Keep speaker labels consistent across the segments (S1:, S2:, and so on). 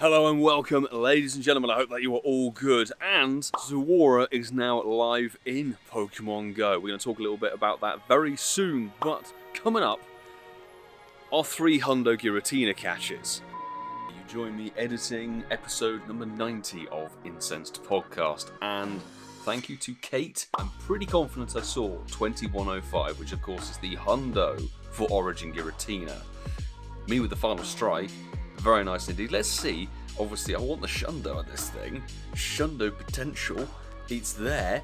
S1: Hello and welcome, ladies and gentlemen. I hope that you are all good. And Zorua is now live in Pokemon GO. We're going to talk a little bit about that very soon. But coming up are 3 Hundo Giratina catches. You join me editing episode number 90 of Incensed Podcast. And thank you to Kate. I'm pretty confident I saw 2105, which of course is the Hundo for Origin Giratina. Me with the final strike. Very nice indeed. Let's see. Obviously, I want the Shundo on this thing. Shundo potential. It's there.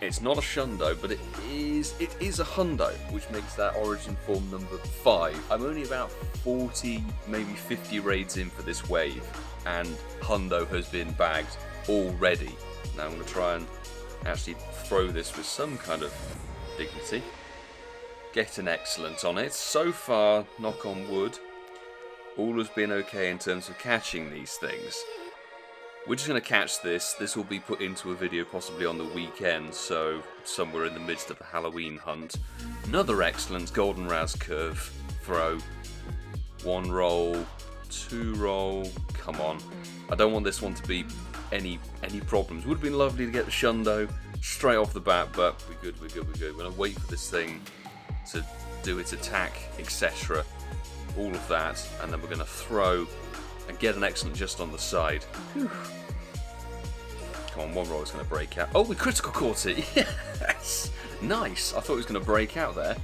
S1: It's not a Shundo, but it is a Hundo, which makes that Origin form number 5. I'm only about 40, maybe 50 raids in for this wave, and Hundo has been bagged already. Now I'm going to try and actually throw this with some kind of dignity. Get an excellent on it. So far, knock on wood, all has been okay in terms of catching these things. We're just going to catch this. This will be put into a video possibly on the weekend, so somewhere in the midst of a Halloween hunt. Another excellent Golden Razz curve throw. 1 roll, 2 roll. Come on. I don't want this one to be any problems. Would have been lovely to get the Shundo straight off the bat, but we're good. We're going to wait for this thing to do its attack, etc. All of that, and then we're going to throw and get an excellent just on the side. Whew. Come on, 1 roll is going to break out. Oh, we critical caught it! Yes! Nice! I thought it was going to break out there.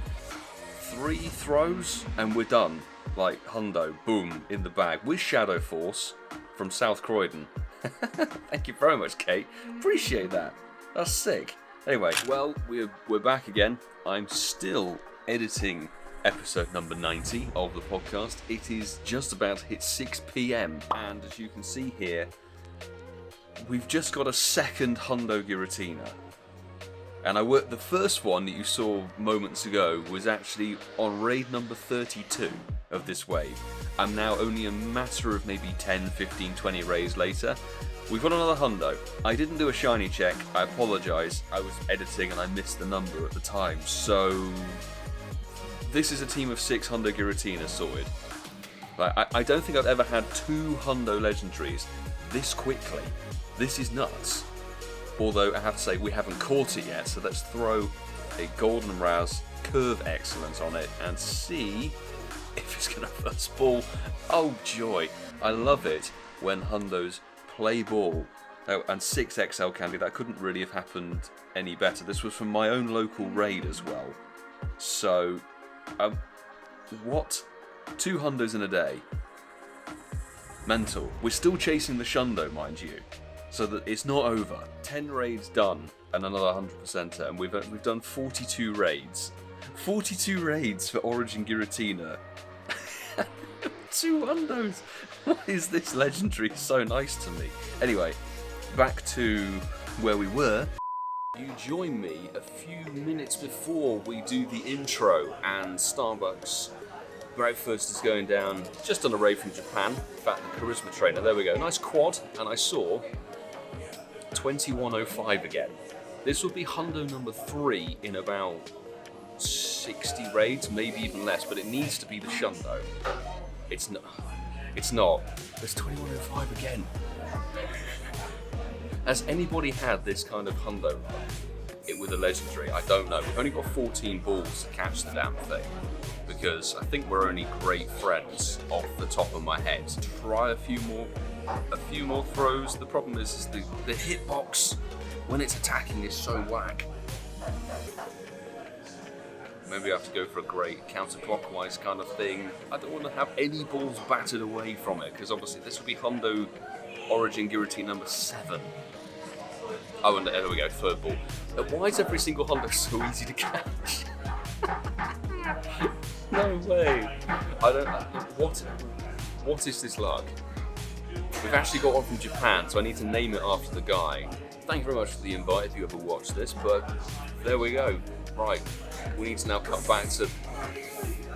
S1: 3 throws, and we're done. Like, Hundo, boom, in the bag. With Shadow Force from South Croydon. Thank you very much, Kate. Appreciate that. That's sick. Anyway, well, we're back again. I'm still editing episode number 90 of the podcast. It is just about to hit 6 PM, and as you can see here, we've just got a second Hundo Giratina. And the first one that you saw moments ago was actually on raid number 32 of this wave. And now only a matter of maybe 10, 15, 20 raids later, we've got another Hundo. I didn't do a shiny check, I apologise. I was editing and I missed the number at the time, so this is a team of 6 Hundo Giratina sorted. Like, I don't think I've ever had 2 Hundo legendaries this quickly. This is nuts. Although I have to say we haven't caught it yet, so let's throw a Golden Razz curve excellence on it and see if it's going to first ball. Oh joy, I love it when Hundos play ball. Oh, and 6 XL candy, that couldn't really have happened any better. This was from my own local raid as well. So, what? 2 Hundos in a day. Mental. We're still chasing the Shundo, mind you. So that it's not over. 10 raids done and another 100%er, and we've done 42 raids. 42 raids for Origin Giratina. 2 Hundos. Why is this legendary so nice to me? Anyway, back to where we were. You join me a few minutes before we do the intro, and Starbucks breakfast is going down just on a raid from Japan. In fact, the Charisma Trainer, there we go. Nice quad, and I saw 2105 again. This will be Hundo number 3 in about 60 raids, maybe even less, but it needs to be the Shundo. It's not. There's 2105 again. Has anybody had this kind of Hundo run with a legendary? I don't know. We've only got 14 balls to catch the damn thing, because I think we're only great friends off the top of my head. Try a few more throws. The problem is the hitbox when it's attacking is so whack. Maybe I have to go for a great counterclockwise kind of thing. I don't want to have any balls battered away from it, because obviously this will be Hundo Origin Giratina number 7. Oh, and there we go, 3rd ball. Why is every single Hundo so easy to catch? No way. I don't. What is this luck? We've actually got one from Japan, so I need to name it after the guy. Thank you very much for the invite if you ever watch this, but there we go. Right, we need to now cut back to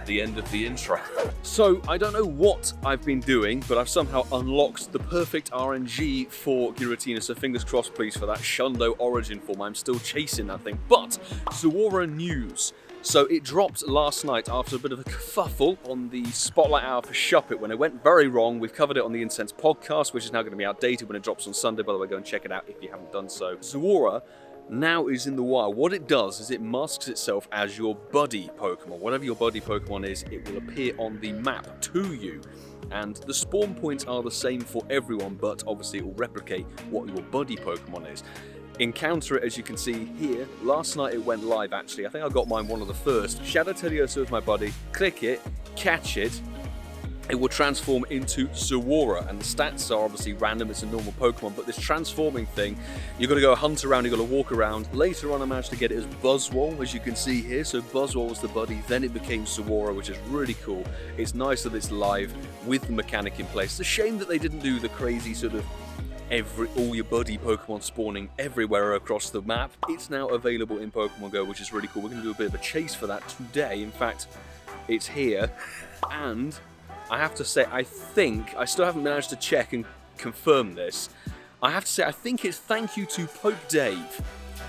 S1: the end of the intro. So, I don't know what I've been doing, but I've somehow unlocked the perfect RNG for Giratina, so fingers crossed please for that Shundo Origin form. I'm still chasing that thing. But, Zorua news. So it dropped last night after a bit of a kerfuffle on the Spotlight Hour for Shuppet when it went very wrong. We've covered it on the Incense podcast, which is now going to be outdated when it drops on Sunday. By the way, go and check it out if you haven't done so. Zorua now is in the wild. What it does is it masks itself as your buddy Pokemon. Whatever your buddy Pokemon is, it will appear on the map to you. And the spawn points are the same for everyone, but obviously it will replicate what your buddy Pokemon is. Encounter it, as you can see here. Last night it went live, actually. I think I got mine one of the first. Shadow Teddiursa with my buddy. Click it, catch it. It will transform into Zorua, and the stats are obviously random. It's a normal Pokemon, but this transforming thing, you've got to go hunt around, you've got to walk around. Later on I managed to get it as Buzzwole, as you can see here. So Buzzwole was the buddy, then it became Zorua, which is really cool. It's nice that it's live with the mechanic in place. It's a shame that they didn't do the crazy sort of all your buddy Pokemon spawning everywhere across the map. It's now available in Pokemon GO, which is really cool. We're going to do a bit of a chase for that today. In fact, it's here, and I have to say, I still haven't managed to check and confirm this. I have to say, I think it's thank you to Pope Dave.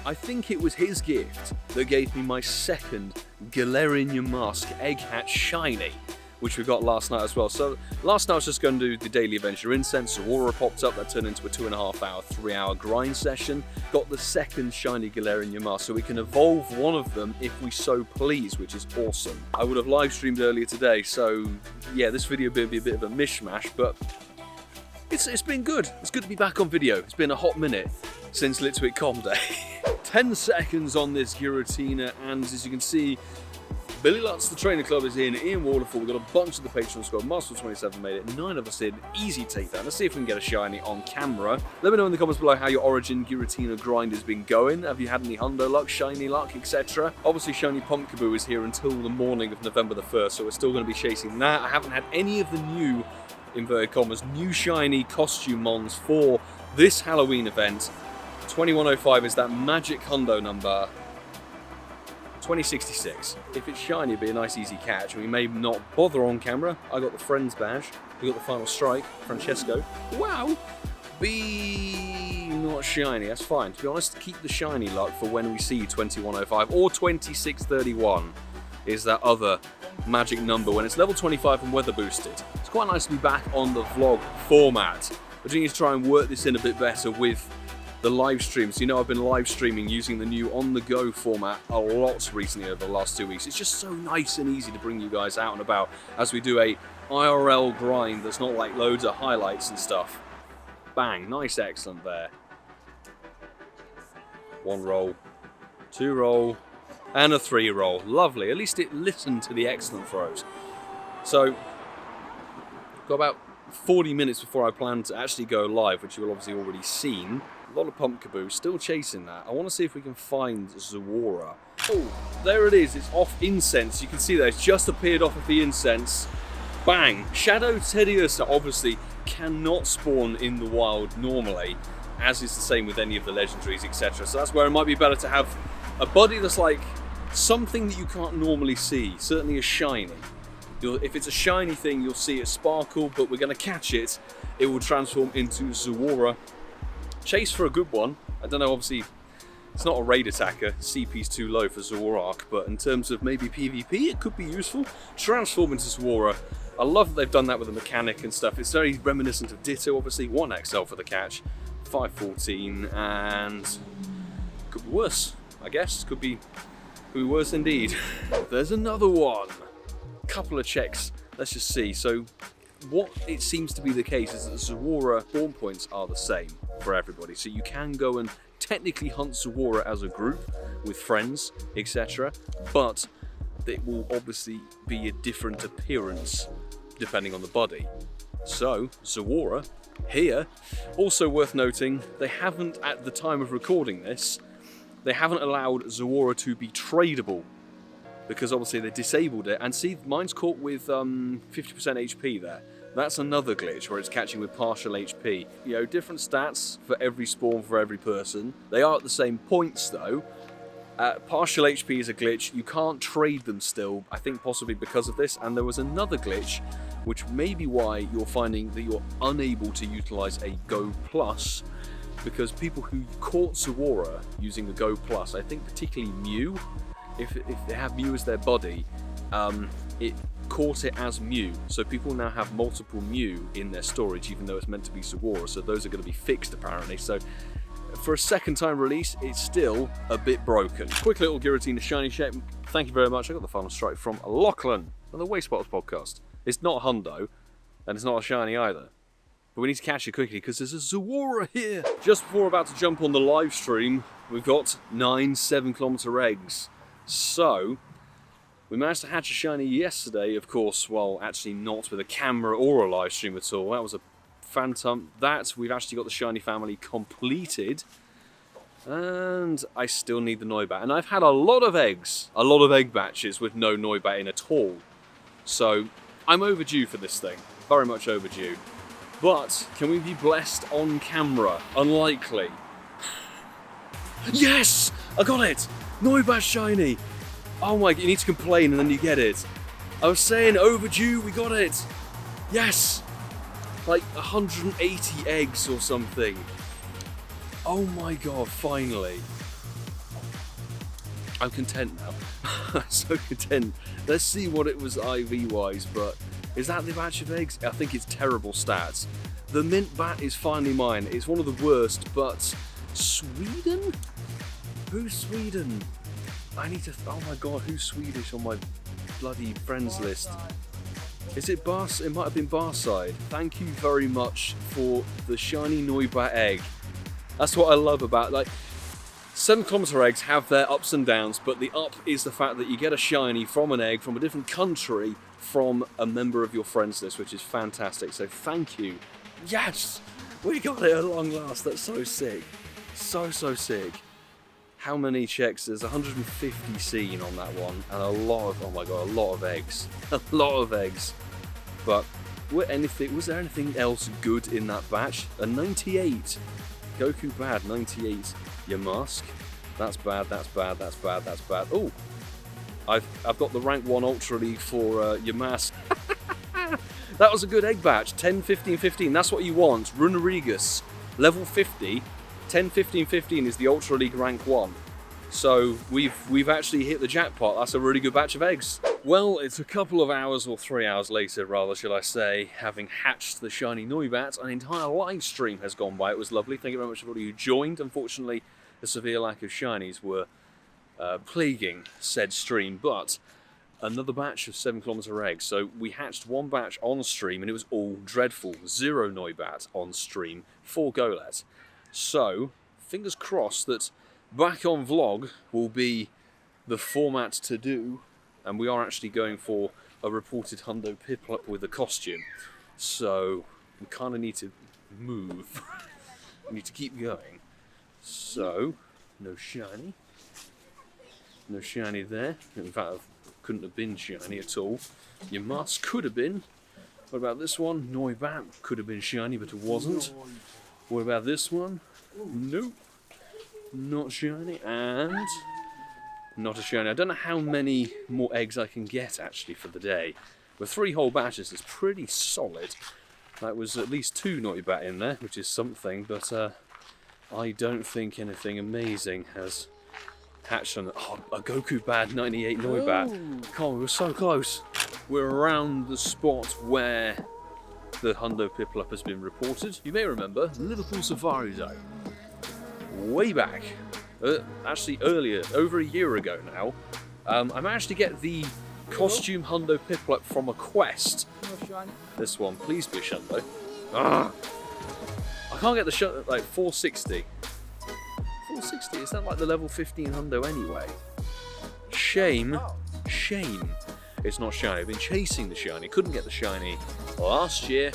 S1: I think it was his gift that gave me my second Galarian Mask Egg Hatch Shiny, which we got last night as well. So last night I was just going to do the daily adventure incense. Aurora popped up, that turned into a 2.5 hour, 3 hour grind session. Got the second shiny Galarian Yamask, so we can evolve one of them if we so please, which is awesome. I would have live streamed earlier today, so yeah, this video will be a bit of a mishmash, but it's been good. It's good to be back on video. It's been a hot minute since LitTwitCom Day. 10 seconds on this Giratina, and as you can see, Billy Lutz, the trainer club, is in. Ian Waterfall, we've got a bunch of the Patreon squad. Master27 made it. 9 of us in. Easy takedown. Let's see if we can get a shiny on camera. Let me know in the comments below how your Origin Giratina grind has been going. Have you had any Hundo luck, shiny luck, etc.? Obviously, Shiny Pumpkaboo is here until the morning of November the 1st, so we're still going to be chasing that. I haven't had any of the new, inverted commas, new shiny costume mons for this Halloween event. 2105 is that magic Hundo number. 2066. If it's shiny, it'd be a nice easy catch. We may not bother on camera. I got the Friends badge. We got the Final Strike, Francesco. Wow! Be not shiny, that's fine. To be honest, keep the shiny luck for when we see 2105 or 2631 is that other magic number when it's level 25 and weather boosted. It's quite nice to be back on the vlog format. I think need to try and work this in a bit better with the live streams. You know, I've been live streaming using the new on-the-go format a lot recently over the last 2 weeks. It's just so nice and easy to bring you guys out and about as we do a IRL grind that's not like loads of highlights and stuff. Bang, nice, excellent there. 1 roll, 2 roll, and a 3 roll. Lovely, at least it listened to the excellent throws. So, got about 40 minutes before I plan to actually go live, which you've obviously already seen. A lot of Pumpkaboo, still chasing that. I want to see if we can find Zorua. Oh, there it is, it's off incense. You can see that, it's just appeared off of the incense. Bang! Shadow Teddiursa obviously cannot spawn in the wild normally, as is the same with any of the legendaries, etc. So that's where it might be better to have a buddy that's like something that you can't normally see, certainly a shiny. If it's a shiny thing, you'll see it sparkle, but we're going to catch it. It will transform into Zorua. Chase for a good one. I don't know, obviously, it's not a raid attacker. CP's too low for Zoroark, but in terms of maybe PvP, it could be useful. Transform into Zorua. I love that they've done that with the mechanic and stuff. It's very reminiscent of Ditto, obviously. 1XL for the catch. 514, and could be worse, I guess. Could be worse indeed. There's another one. Couple of checks. Let's just see. So, what it seems to be the case is that Zorua spawn points are the same for everybody. So you can go and technically hunt Zorua as a group with friends, etc. But it will obviously be a different appearance depending on the buddy. So, Zorua here, also worth noting, they haven't, at the time of recording this, they haven't allowed Zorua to be tradable, because obviously they disabled it. And see, mine's caught with 50% HP there. That's another glitch where it's catching with partial HP. You know, different stats for every spawn for every person. They are at the same points though. Partial HP is a glitch. You can't trade them still, I think possibly because of this. And there was another glitch, which may be why you're finding that you're unable to utilize a Go Plus, because people who caught Zorua using the Go Plus, I think particularly Mew, if they have Mew as their body, it caught it as Mew. So people now have multiple Mew in their storage, even though it's meant to be Zorua. So those are going to be fixed apparently. So for a second time release, it's still a bit broken. Quick little Giratina shiny shape. Thank you very much. I got the final strike from LostLucan on the Waste Bottles podcast. It's not Hundo, and it's not a shiny either. But we need to catch it quickly because there's a Zorua here. Just before we're about to jump on the live stream, we've got 9 7-kilometer eggs. So we managed to hatch a shiny yesterday, of course, well, actually not with a camera or a live stream at all. That was a phantom. That we've actually got the shiny family completed. And I still need the Noibat. And I've had a lot of eggs, a lot of egg batches with no Noibat in at all. So I'm overdue for this thing. Very much overdue. But can we be blessed on camera? Unlikely. Yes! I got it! Noibat shiny! Oh my, you need to complain and then you get it. I was saying overdue, we got it! Yes! Like 180 eggs or something. Oh my god, finally. I'm content now. I'm so content. Let's see what it was IV-wise, but is that the batch of eggs? I think it's terrible stats. The mint bat is finally mine. It's one of the worst, but Sweden? Who's Sweden? I need to, oh my god, who's Swedish on my bloody friends list? Is it Bars? It might have been Barside. Thank you very much for the shiny Noibat egg. That's what I love about, like, 7-kilometer eggs have their ups and downs, but the up is the fact that you get a shiny from an egg from a different country from a member of your friends list, which is fantastic. So thank you. Yes! We got it at long last. That's so sick. So sick. How many checks? There's 150 seen on that one, and a lot of, oh my god, a lot of eggs. A lot of eggs. But was there anything else good in that batch? A 98. Goku bad, 98. Your mask. That's bad, that's bad, that's bad, that's bad. Oh! I've got the rank 1 Ultra League for your mask. That was a good egg batch. 10, 15, 15. That's what you want. Runerigus, level 50. 10, 15, 15 is the Ultra League rank 1. So we've actually hit the jackpot. That's a really good batch of eggs. Well, it's a couple of hours, or 3 hours later rather, shall I say, having hatched the shiny Noibat. An entire live stream has gone by. It was lovely. Thank you very much for everybody who joined. Unfortunately, the severe lack of shinies were plaguing said stream, but another batch of 7-kilometer eggs. So we hatched one batch on stream and it was all dreadful. 0 Noibat on stream, 4 Golett. So, fingers crossed that back on vlog will be the format to do, and we are actually going for a reported Hundo Piplup with a costume. So, we kind of need to move. We need to keep going. So, no shiny. No shiny there. In fact, couldn't have been shiny at all. Your mask could have been. What about this one? Noibat could have been shiny, but it wasn't. What about this one? Nope. Not shiny. And not a shiny. I don't know how many more eggs I can get actually for the day. With 3 whole batches, it's pretty solid. That was at least 2 Noibat in there, which is something, but I don't think anything amazing has hatched on. Oh, a Goku bad 98 Noibat. Come on, we were so close. We're around the spot where the Hundo Piplup has been reported. You may remember Liverpool Safari Zone. Way back, actually earlier, over a year ago now, I managed to get the costume Hundo Piplup from a quest. This one, please be a Shundo. I can't get the like 460. 460, is that like the level 15 Hundo anyway? Shame. It's not shiny. I've been chasing the shiny, couldn't get the shiny last year,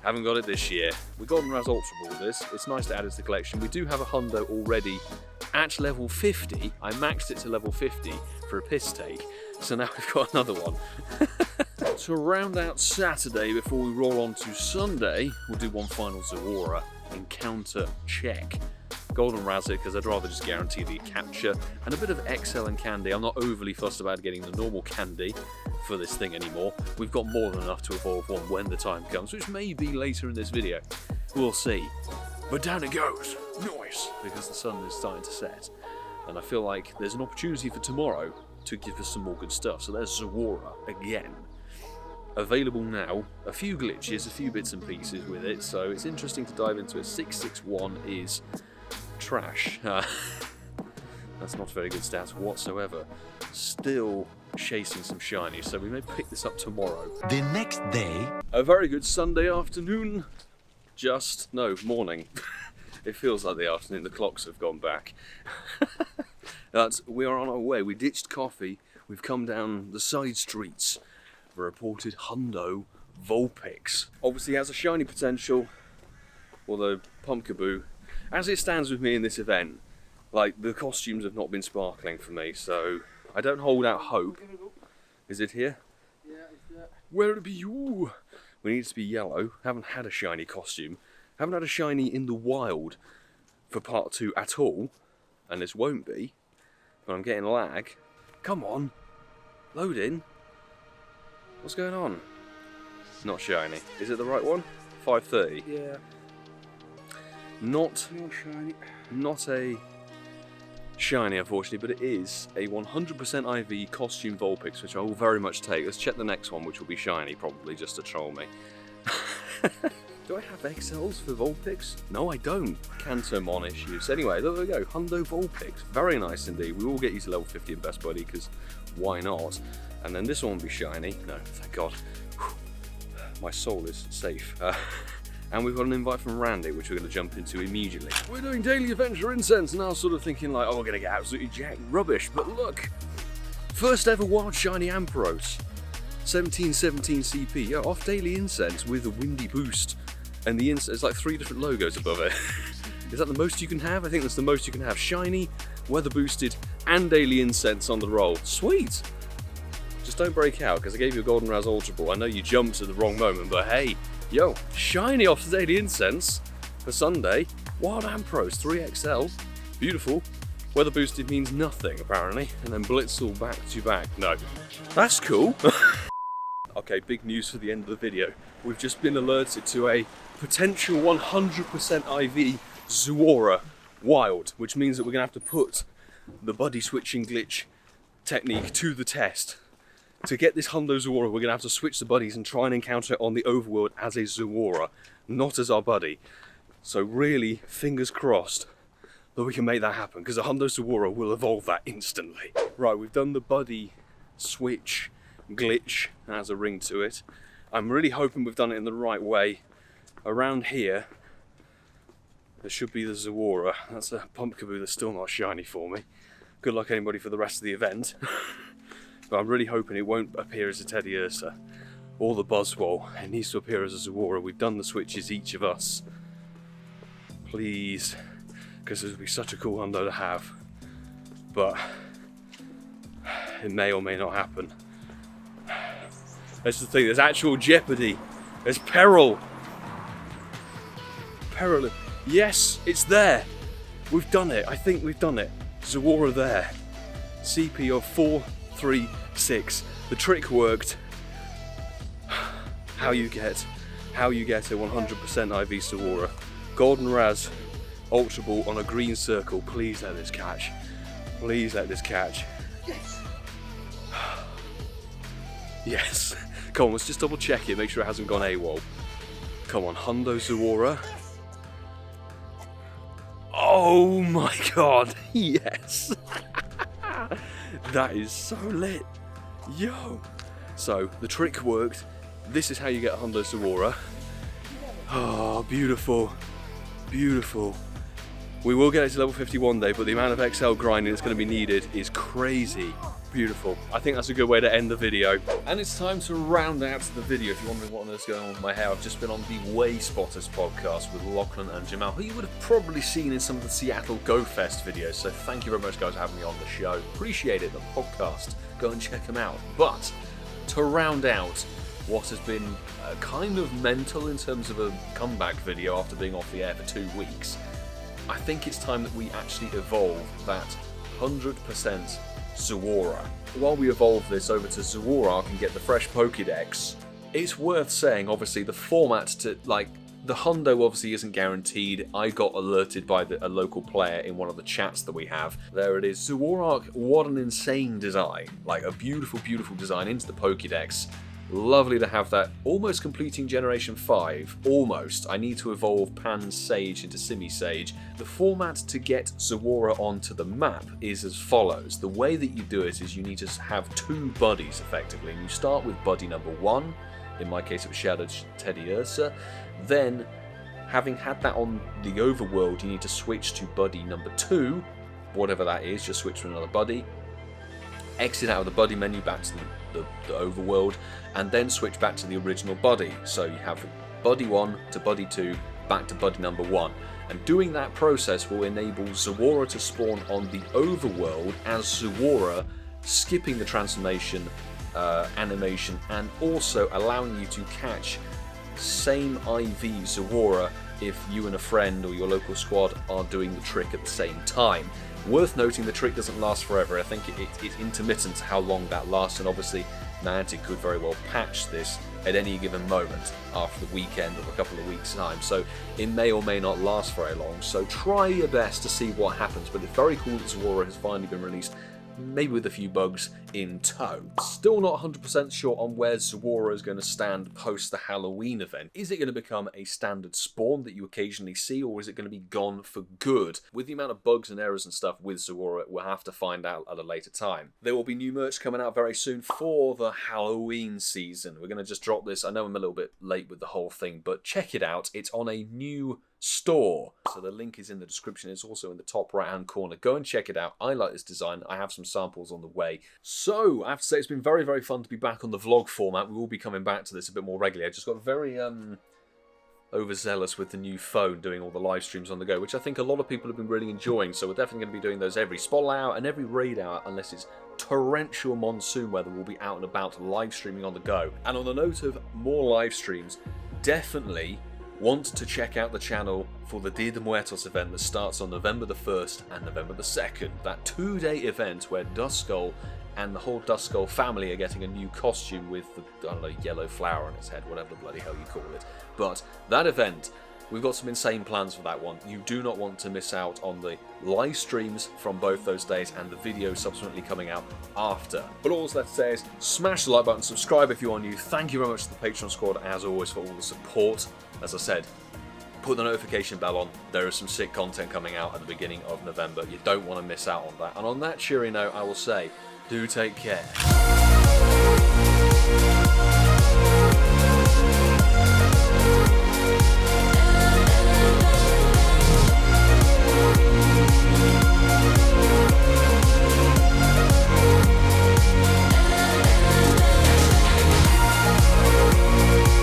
S1: haven't got it this year. We Goldenraz Ultra Ball this, it's nice to add it to the collection. We do have a Hundo already at level 50. I maxed it to level 50 for a piss take, so now we've got another one. To round out Saturday before we roll on to Sunday, we'll do one final Zorua encounter check. Goldenraz it because I'd rather just guarantee the capture and a bit of XL and candy. I'm not overly fussed about getting the normal candy for this thing anymore. We've got more than enough to evolve one when the time comes, which may be later in this video. We'll see. But down it goes. Nice. Because the sun is starting to set. And I feel like there's an opportunity for tomorrow to give us some more good stuff. So there's Zorua again. Available now, a few glitches, a few bits and pieces with it, so it's interesting to dive into it. 661 is trash. That's not a very good stats whatsoever. Still chasing some shinies, so we may pick this up tomorrow.
S2: The next day...
S1: A very good Sunday afternoon. Morning. It feels like the afternoon, the clocks have gone back. We are on our way, we ditched coffee, we've come down the side streets. The reported Hundo Vulpix. Obviously has a shiny potential, although Pumpkaboo, as it stands with me in this event, like, the costumes have not been sparkling for me, so I don't hold out hope. Is it here?
S3: Yeah, it's there.
S1: Where be you? We need it to be yellow. Haven't had a shiny costume. Haven't had a shiny in the wild for part 2 at all, and this won't be. But I'm getting lag. Come on, load in. What's going on? Not shiny. Is it the right one? 530.
S3: Yeah.
S1: Not
S3: shiny.
S1: Not a shiny, unfortunately, but it is a 100% IV costume Vulpix, which I will very much take. Let's check the next one, which will be shiny, probably, just to troll me. Do I have XLs for Vulpix? No, I don't. Cantomon issues. Anyway, there we go. Hundo Vulpix. Very nice indeed. We will get you to level 50 in Best Buddy, because why not? And then this one will be shiny. No, thank God. Whew. My soul is safe. And we've got an invite from Randy, which we're going to jump into immediately. We're doing daily adventure incense, and I was sort of thinking like, oh, we're going to get absolutely jacked rubbish. But look, first ever wild shiny Ampharos. 1717 CP. Yeah, off daily incense with a windy boost. And the incense, it's like 3 different logos above it. Is that the most you can have? I think that's the most you can have. Shiny, weather boosted, and daily incense on the roll. Sweet! Just don't break out, because I gave you a Golden Raz Ultra Ball. I know you jumped at the wrong moment, but hey, yo, shiny off the daily incense for Sunday. Wild Ampharos 3XL. Beautiful. Weather boosted means nothing, apparently. And then Blitzel back to back. No. That's cool. Okay, big news for the end of the video. We've just been alerted to a potential 100% IV Zorua wild, which means that we're going to have to put the buddy switching glitch technique to the test. To get this Hundo Zorua, we're going to have to switch the buddies and try and encounter it on the overworld as a Zorua, not as our buddy. So really, fingers crossed that we can make that happen, because the Hundo Zorua will evolve that instantly. Right, we've done the buddy switch glitch, that has a ring to it. I'm really hoping we've done it in the right way. Around here, there should be the Zorua. That's a Pumpkaboo that's still not shiny for me. Good luck anybody for the rest of the event. But I'm really hoping it won't appear as a Teddy Ursa or the Buzzwole. It needs to appear as a Zorua. We've done the switches, each of us. Please, because this would be such a cool Hundo to have. But it may or may not happen. That's the thing, there's actual jeopardy. There's peril. Peril. Yes, it's there. We've done it. I think we've done it. Zorua there. CP of 436. The trick worked. How you get a 100% IV Zorua. Golden Raz Ultra Ball on a green circle. Please let this catch. Please let this catch.
S3: Yes.
S1: Yes. Come on, let's just double check it, make sure it hasn't gone AWOL. Come on, Hundo Zorua. Oh my god, yes! That is so lit. Yo! So, the trick worked. This is how you get a Hundo Zorua. Oh, beautiful. Beautiful. We will get it to level 50 one day, but the amount of XL grinding that's going to be needed is crazy. Beautiful. I think that's a good way to end the video. And it's time to round out the video. If you're wondering what on earth's going on with my hair, I've just been on the Way Spotters podcast with LostLucan and Jamal, who you would have probably seen in some of the Seattle Go Fest videos. So thank you very much, guys, for having me on the show. Appreciate it, the podcast. Go and check them out. But to round out what has been kind of mental in terms of a comeback video after being off the air for 2 weeks, I think it's time that we actually evolve that 100% Zorua. While we evolve this over to Zorua and get the fresh Pokédex, it's worth saying, obviously, the format to, like, The Hundo obviously isn't guaranteed. I got alerted by a local player in one of the chats that we have. There it is. Zorua, what an insane design. Like a beautiful, beautiful design into the Pokédex. Lovely to have that. Almost completing Generation 5. Almost. I need to evolve Pan Sage into Simi Sage. The format to get Zorua onto the map is as follows. The way that you do it is you need to have 2 buddies effectively. And you start with buddy number 1. In my case it was Shadow Teddy Ursa. Then, having had that on the overworld, you need to switch to buddy number 2. Whatever that is, just switch to another buddy. Exit out of the buddy menu back to the overworld, and then switch back to the original buddy. So you have buddy 1 to buddy 2, back to buddy number 1. And doing that process will enable Zorua to spawn on the overworld as Zorua, skipping the transformation animation, and also allowing you to catch same IV Zorua if you and a friend or your local squad are doing the trick at the same time. Worth noting, the trick doesn't last forever. I think it's intermittent how long that lasts, and obviously Niantic could very well patch this at any given moment after the weekend of a couple of weeks' time. So it may or may not last very long, so try your best to see what happens. But it's very cool that Zorua has finally been released, maybe with a few bugs in tow. Still not 100% sure on where Zorua is going to stand post the Halloween event. Is it going to become a standard spawn that you occasionally see, or is it going to be gone for good? With the amount of bugs and errors and stuff with Zorua, we'll have to find out at a later time. There will be new merch coming out very soon for the Halloween season. We're going to just drop this. I know I'm a little bit late with the whole thing, but check it out. It's on a new store. So the link is in the description. It's also in the top right hand corner. Go and check it out. I like this design. I have some samples on the way. So I have to say it's been very, very fun to be back on the vlog format. We will be coming back to this a bit more regularly. I just got very overzealous with the new phone doing all the live streams on the go, which I think a lot of people have been really enjoying. So we're definitely going to be doing those every Spotlight Hour and every raid hour, unless it's torrential monsoon weather. We'll be out and about live streaming on the go. And on the note of more live streams, definitely want to check out the channel for the Dia de Muertos event that starts on November the 1st and November the 2nd. That 2-day event where Duskull and the whole Duskull family are getting a new costume with the, I don't know, yellow flower on its head, whatever the bloody hell you call it. But that event, we've got some insane plans for that one. You do not want to miss out on the live streams from both those days and the video subsequently coming out after. But all that's left to say is smash the like button, subscribe if you are new. Thank you very much to the Patreon squad, as always, for all the support. As I said, put the notification bell on. There is some sick content coming out at the beginning of November. You don't want to miss out on that. And on that cheery note, I will say, do take care.